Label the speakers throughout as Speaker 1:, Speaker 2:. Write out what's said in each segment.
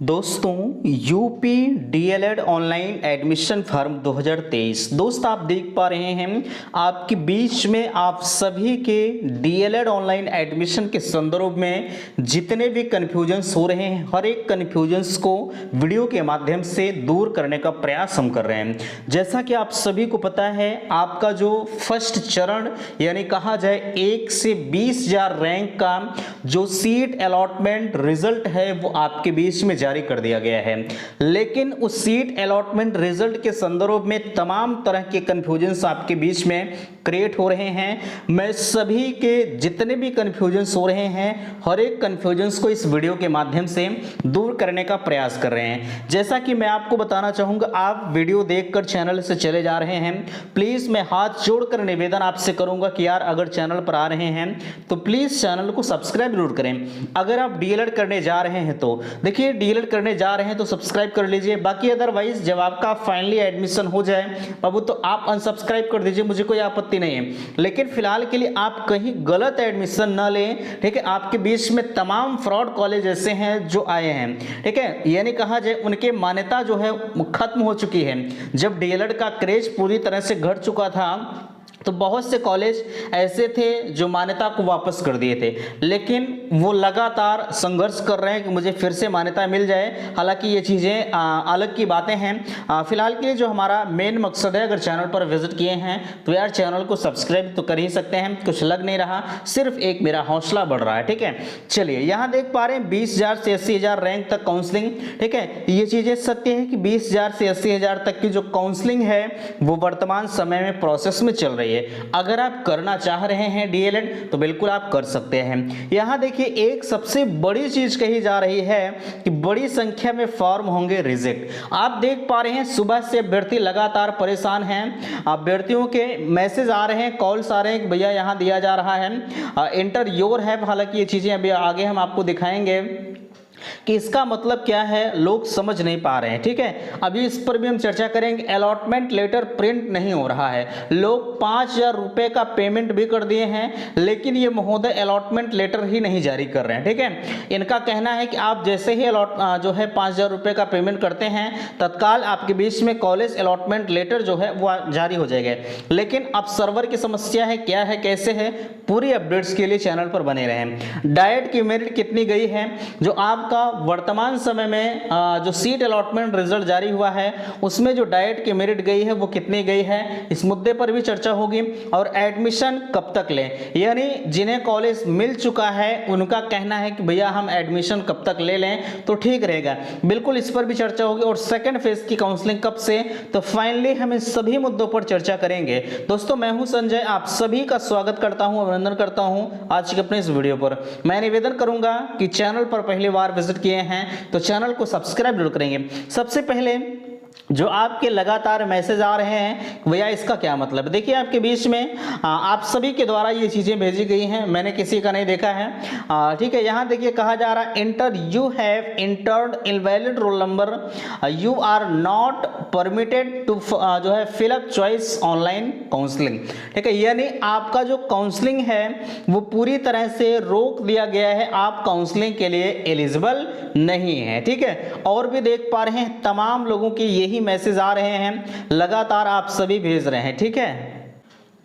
Speaker 1: दोस्तों UP DElEd online admission form 2023 दोस्त आप देख पा रहे हैं आपके बीच में आप सभी के डीएलएड ऑनलाइन एडमिशन के संदर्भ में जितने भी कन्फ्यूजन्स हो रहे हैं हर एक कन्फ्यूजन्स को वीडियो के माध्यम से दूर करने का प्रयास हम कर रहे हैं। जैसा कि आप सभी को पता है आपका जो फर्स्ट चरण यानी कहा जाए 1 से 20,000 रैंक का जो सीट अलॉटमेंट रिजल्ट है वो आपके बीच में जारी कर दिया गया है, लेकिन उस सीट अलॉटमेंट रिजल्ट के संदर्भ में तमाम तरह के कंफ्यूजन्स आपके बीच में क्रिएट हो रहे हैं। मैं सभी के जितने भी कंफ्यूजन्स हो रहे हैं हर एक कंफ्यूजन्स को इस वीडियो के माध्यम से दूर करने का प्रयास कर रहे हैं। जैसा कि मैं आपको बताना चाहूंगा, आप वीडियो देखकर चैनल से चले जा रहे हैं, प्लीज मैं हाथ जोड़कर निवेदन आपसे करूंगा कि यार अगर चैनल पर आ रहे हैं तो प्लीज चैनल को सब्सक्राइब जरूर करें। अगर आप डीएलएड करने जा रहे हैं तो देखिए डीएलएड करने जा रहे हैं तो सब्सक्राइब कर लीजिए, बाकी अदरवाइज जब आपका फाइनली एडमिशन हो जाए बाबू तो आप अनसब्सक्राइब कर दीजिए, मुझे कोई आपत्ति नहीं है। लेकिन फिलहाल के लिए आप कहीं गलत एडमिशन ना लें, ठीक है। आपके बीच में तमाम फ्रॉड कॉलेज ऐसे हैं जो आए हैं, ठीक है, यानी कहा जाए उनके मान्यता जो है खत्म हो चुकी है। जब डीएलएड का क्रेज पूरी तरह से घट चुका था तो बहुत से कॉलेज ऐसे थे जो मान्यता को वापस कर दिए थे, लेकिन वो लगातार संघर्ष कर रहे हैं कि मुझे फिर से मान्यता मिल जाए। हालांकि ये चीज़ें अलग की बातें हैं। फिलहाल के लिए जो हमारा मेन मकसद है, अगर चैनल पर विजिट किए हैं तो यार चैनल को सब्सक्राइब तो कर ही सकते हैं, कुछ लग नहीं रहा, सिर्फ एक मेरा हौसला बढ़ रहा है, ठीक है। चलिए यहाँ देख पा रहे हैं 20,000 से 80,000 रैंक तक काउंसलिंग, ठीक है। ये चीज़ें सत्य है कि 20,000 से 80,000 तक की जो काउंसलिंग है वो वर्तमान समय में प्रोसेस में चल रही है। अगर आप करना चाह रहे हैं डीएलएड तो बिल्कुल आप कर सकते हैं। यहां देखिए एक सबसे बड़ी चीज कही जा रही है कि बड़ी संख्या में फॉर्म होंगे रिजेक्ट। आप देख पा रहे हैं सुबह से अभ्यर्थी लगातार परेशान हैं, अभ्यर्थियों के मैसेज आ रहे हैं, कॉल्स आ रहे हैं कि भैया यहां दिया जा रहा है एंटर योर है। हालांकि ये चीजें अभी आगे हम आपको दिखाएंगे कि इसका मतलब क्या है, लोग समझ नहीं पा रहे हैं, ठीक है। अभी इस पर भी हम चर्चा करेंगे। अलॉटमेंट लेटर प्रिंट नहीं हो रहा है, लोग 5,000 रुपए का पेमेंट भी कर दिए हैं, लेकिन ये महोदय अलॉटमेंट लेटर ही नहीं जारी कर रहे हैं, ठीक है। इनका कहना है कि आप जैसे ही जो है 5,000 रुपए का पेमेंट करते हैं तत्काल आपके बीच में कॉलेज अलॉटमेंट लेटर जो है वो जारी हो जाएगा। लेकिन अब सर्वर की समस्या है, क्या है कैसे है, पूरी अपडेट्स के लिए चैनल पर बने रहें। डाइट की मेरिट कितनी गई है, जो आपका वर्तमान समय में जो सीट अलॉटमेंट रिजल्ट जारी हुआ है उसमें जो डाइट की मेरिट गई है वो कितनी गई है, इस मुद्दे पर भी चर्चा होगी। और एडमिशन कब तक लें, यानी जिन्हें कॉलेज मिल चुका है उनका कहना है कि भैया हम एडमिशन कब तक ले लें तो ठीक रहेगा, बिल्कुल इस पर भी चर्चा होगी। और सेकंड फेज की काउंसलिंग कब से, तो फाइनली हम इन सभी मुद्दों पर चर्चा करेंगे। दोस्तों मैं हूं संजय, आप सभी का स्वागत करता हूं, अभिनंदन करता हूं आज के अपने इस वीडियो पर। मैं निवेदन करूंगा कि चैनल पर पहली बार विजिट किए हैं तो चैनल को सब्सक्राइब जरूर करेंगे। सबसे पहले जो आपके लगातार मैसेज आ रहे हैं भैया इसका क्या मतलब, देखिए आपके बीच में आप सभी के द्वारा ये चीजें भेजी गई हैं, मैंने किसी का नहीं देखा है, ठीक है। यहां देखिए कहा जा रहा है enter you have entered invalid roll number, you are not permitted to जो है fill up choice online counselling, ठीक है। यानी आपका जो काउंसलिंग है वो पूरी तरह से रोक दिया गया है, आप काउंसलिंग के लिए एलिजिबल नहीं है, ठीक है। और भी देख पा रहे हैं तमाम लोगों की यही मैसेज आ रहे हैं, लगातार आप सभी भेज रहे हैं, ठीक है।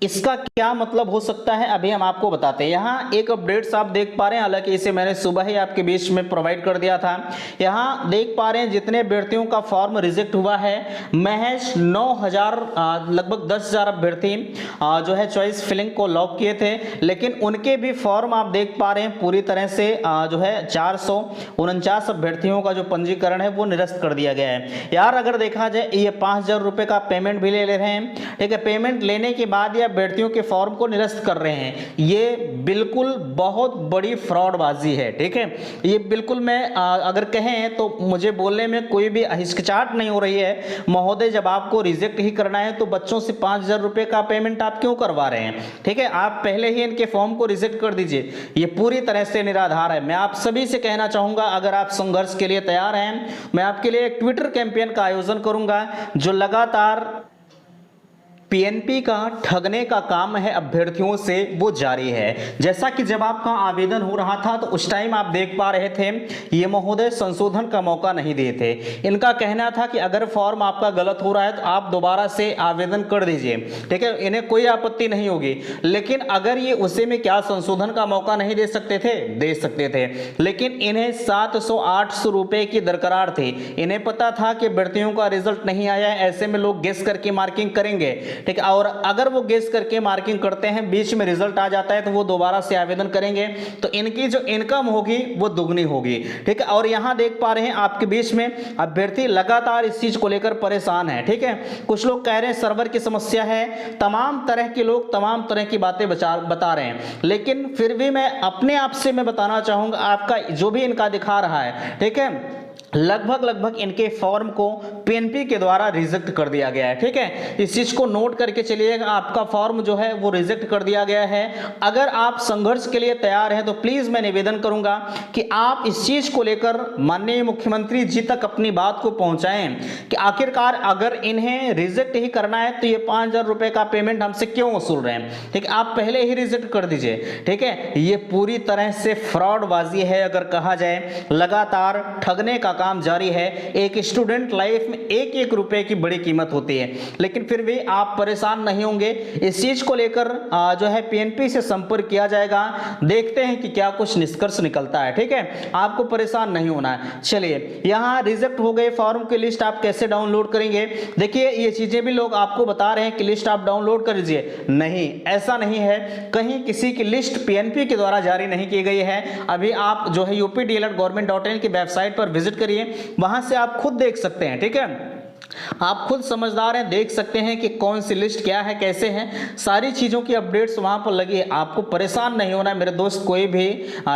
Speaker 1: इसका क्या मतलब हो सकता है अभी हम आपको बताते हैं। यहाँ एक अपडेट्स आप देख पा रहे हैं, हालांकि इसे मैंने सुबह ही आपके बीच में प्रोवाइड कर दिया था। यहाँ देख पा रहे हैं जितने अभ्यर्थियों का फॉर्म रिजेक्ट हुआ है महज 9,000 लगभग 10,000 अभ्यर्थी जो है चॉइस फिलिंग को लॉक किए थे, लेकिन उनके भी फॉर्म आप देख पा रहे हैं पूरी तरह से जो है 449 अभ्यर्थियों का जो पंजीकरण है वो निरस्त कर दिया गया है। यार अगर देखा जाए ये 5,000 रुपए का पेमेंट भी ले रहे हैं, ठीक है, पेमेंट लेने के बाद या अभ्यर्थियों के फॉर्म को निरस्त कर रहे हैं, ये बिल्कुल बहुत बड़ी फ्रॉडबाजी है, ठीक है। ये बिल्कुल मैं अगर कहें तो मुझे बोलने में कोई भी हिचकिचाहट नहीं हो रही है। महोदय जब आपको रिजेक्ट ही करना है तो बच्चों से 5,000 रुपए का पेमेंट आप क्यों करवा रहे हैं, ठीक है। आप पहले ही इनके फॉर्म को रिजेक्ट कर दीजिए, ये पूरी तरह से निराधार है। मैं आप सभी से कहना चाहूंगा अगर आप संघर्ष के लिए तैयार हैं मैं आपके लिए एक ट्विटर कैंपेन का आयोजन करूंगा जो लगातार पीएनपी का ठगने का काम है अभ्यर्थियों से वो जारी है। जैसा कि जब आपका आवेदन हो रहा था तो उस टाइम आप देख पा रहे थे ये महोदय संशोधन का मौका नहीं देते। इनका कहना था कि अगर फॉर्म आपका गलत हो रहा है तो आप दोबारा से आवेदन कर दीजिए, ठीक है, इन्हें कोई आपत्ति नहीं होगी। लेकिन अगर ये उसे में क्या संशोधन का मौका नहीं दे सकते थे? दे सकते थे, लेकिन इन्हें 700-800 रुपए की दरकार थी। इन्हें पता था कि अभ्यर्थियों का रिजल्ट नहीं आया है, ऐसे में लोग गेस करके मार्किंग करेंगे, ठीक है, और अगर वो गेस करके मार्किंग करते हैं, बीच में रिजल्ट आ जाता है तो वो दोबारा से आवेदन करेंगे, तो इनकी जो इनकम होगी वो दुगनी होगी, ठीक है। और यहां देख पा रहे हैं आपके बीच में अभ्यर्थी लगातार इस चीज को लेकर परेशान है, ठीक है। कुछ लोग कह रहे हैं सर्वर की समस्या है, तमाम तरह के लोग तमाम तरह की बातें बता रहे हैं, लेकिन फिर भी मैं अपने आप से मैं बताना चाहूंगा, आपका जो भी इनका दिखा रहा है, ठीक है, लगभग इनके फॉर्म को पीएनपी के द्वारा रिजेक्ट कर दिया गया है, ठीक है। इस चीज को नोट करके चलिएगा, आपका फॉर्म जो है वो रिजेक्ट कर दिया गया है। अगर आप संघर्ष के लिए तैयार हैं तो प्लीज मैं निवेदन करूंगा कि आप इस चीज को लेकर माननीय मुख्यमंत्री जी तक अपनी बात को पहुंचाएं कि आखिरकार अगर इन्हें रिजेक्ट ही करना है तो ये 5000 रुपए का पेमेंट हमसे क्यों वसूल रहे हैं, ठीक है, आप पहले ही रिजेक्ट कर दीजिए, ठीक है। ये पूरी तरह से फ्रॉडबाजी है, अगर कहा जाए लगातार ठगने का काम जारी है। एक स्टूडेंट लाइफ में एक रुपए की बड़ी कीमत होती है, लेकिन फिर भी आप परेशान नहीं होंगे। इस चीज को लेकर जो है पीएनपी से संपर्क किया जाएगा, देखते हैं कि क्या कुछ निष्कर्ष निकलता है, ठीक है, आपको परेशान नहीं होना है। चलिए, यहां रिजेक्ट हो गए फॉर्म की लिस्ट आप कैसे डाउनलोड करेंगे? देखिए, ये चीजें भी लोग आपको बता रहे हैं कि लिस्ट आप डाउनलोड कर लीजिए, नहीं, ऐसा नहीं है, कहीं किसी की लिस्ट पीएनपी के द्वारा जारी नहीं की गई है। अभी आप जो है updled.government.in की वेबसाइट पर विजिट करिए, वहां से आप खुद देख सकते हैं, ठीक है, आप खुद समझदार हैं, देख सकते हैं कि कौन सी लिस्ट क्या है, कैसे है, सारी चीजों की अपडेट्स वहां पर लगी है। आपको परेशान नहीं होना है मेरे दोस्त, कोई भी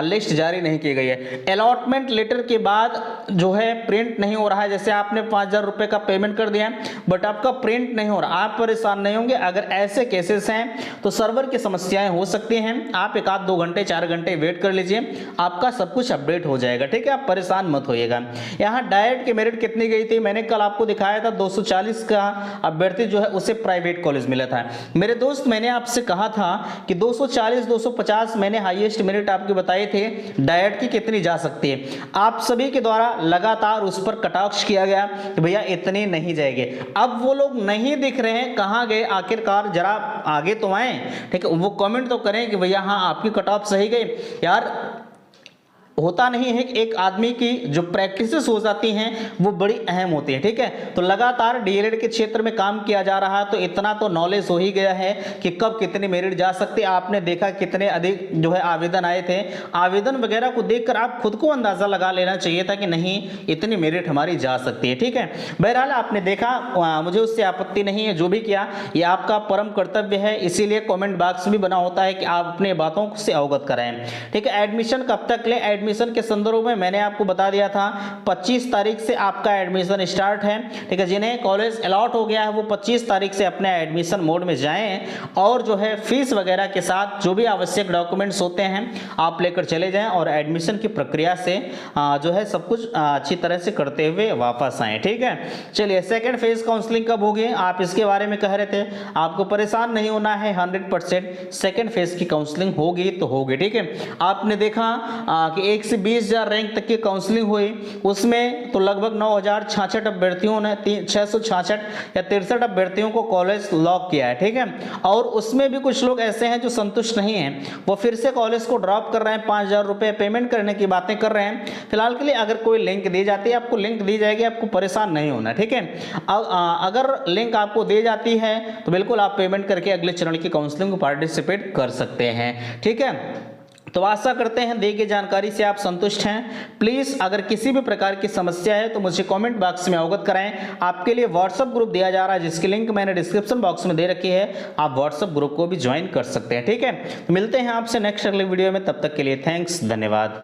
Speaker 1: लिस्ट जारी नहीं की गई है। अलॉटमेंट लेटर के बाद जो है प्रिंट नहीं हो रहा है, जैसे आपने 5000 रुपए का पेमेंट कर दिया बट आपका प्रिंट नहीं हो रहा, आप परेशान नहीं होंगे। अगर ऐसे केसेस हैं तो सर्वर की समस्याएं हो सकती हैं, आप 1-2 घंटे 4 घंटे वेट कर लीजिए, आपका सब कुछ अपडेट हो जाएगा, ठीक है, आप परेशान मत होइएगा। यहाँ डायरेक्ट की मेरिट कितनी गई थी, मैंने कल आपको दिखाया था 240 का अभ्यर्थी जो है उसे प्राइवेट कॉलेज मिला था। मेरे दोस्त, मैंने आपसे कहा था कि 240-250 मैंने हाईएस्ट मेरिट आपके बताए थे, डायरेक्ट की कितनी जा सकती है। आप सभी के द्वारा लगातार उस पर कटाक्ष किया गया कि भैया इतने नहीं जाएंगे। अब वो लोग नहीं दिख रहे हैं, कहां गए आखिरकार, जरा आगे तो आए, ठीक है, वो कमेंट तो करें कि भैया हाँ आपकी कट ऑफ सही गई। यार, होता नहीं है कि एक आदमी की जो प्रैक्टिसेस हो जाती हैं वो बड़ी अहम होती है, ठीक है। तो लगातार डीएलएड के क्षेत्र में काम किया जा रहा है, तो इतना तो नॉलेज हो ही गया है कि कब कितनी मेरिट जा सकती है। आपने देखा कितने अधिक जो है आवेदन आए थे, आवेदन वगैरह को देखकर आप खुद को अंदाजा लगा लेना चाहिए था कि नहीं इतनी मेरिट हमारी जा सकती है, ठीक है। बहरहाल आपने देखा, मुझे उससे आपत्ति नहीं है, जो भी किया ये आपका परम कर्तव्य है, इसीलिए कॉमेंट बॉक्स भी बना होता है कि आप अपने बातों से अवगत कराएं, ठीक है। एडमिशन कब तक ले, एडमिशन के संदर्भ में मैंने आपको बता दिया था 25 तारीख से आपका एडमिशन स्टार्ट है, ठीक है। जिन्हें कॉलेज अलॉट हो गया है वो 25 तारीख से अपने एडमिशन मोड में जाएं और जो है फीस वगैरह के साथ जो भी आवश्यक डॉक्यूमेंट्स होते हैं आप लेकर चले जाएं और एडमिशन की प्रक्रिया से जो है सब कुछ अच्छी तरह से करते हुए वापस आए, ठीक है। चलिए, सेकेंड फेज काउंसलिंग कब होगी, आप इसके बारे में कह रहे थे, आपको परेशान नहीं होना है, 100% सेकेंड फेज की काउंसलिंग होगी तो होगी, ठीक है। आपने देखा कि 1 से 20,000 रैंक तक की काउंसलिंग हुई, उसमें तो लगभग 9,066 अभ्यर्थियों ने 666 या 63 अभ्यर्थियों को कॉलेज लॉक किया है, ठीक है। और उसमें भी कुछ लोग ऐसे हैं जो संतुष्ट नहीं हैं, वो फिर से कॉलेज को ड्रॉप कर रहे हैं, 5000 रुपए पेमेंट करने की बातें कर रहे हैं। फिलहाल के लिए अगर कोई लिंक दी जाती है, आपको लिंक दी जाएगी, आपको परेशान नहीं होना, ठीक है। अगर लिंक आपको दी जाती है तो बिल्कुल आप पेमेंट करके अगले चरण की काउंसलिंग को पार्टिसिपेट कर सकते हैं, ठीक है। तो आशा करते हैं दी गई जानकारी से आप संतुष्ट हैं। प्लीज अगर किसी भी प्रकार की समस्या है तो मुझे कमेंट बॉक्स में अवगत कराएं। आपके लिए व्हाट्सएप ग्रुप दिया जा रहा है जिसकी लिंक मैंने डिस्क्रिप्शन बॉक्स में दे रखी है, आप व्हाट्सएप ग्रुप को भी ज्वाइन कर सकते हैं, ठीक है। तो मिलते हैं आपसे नेक्स्ट अगले वीडियो में, तब तक के लिए थैंक्स, धन्यवाद।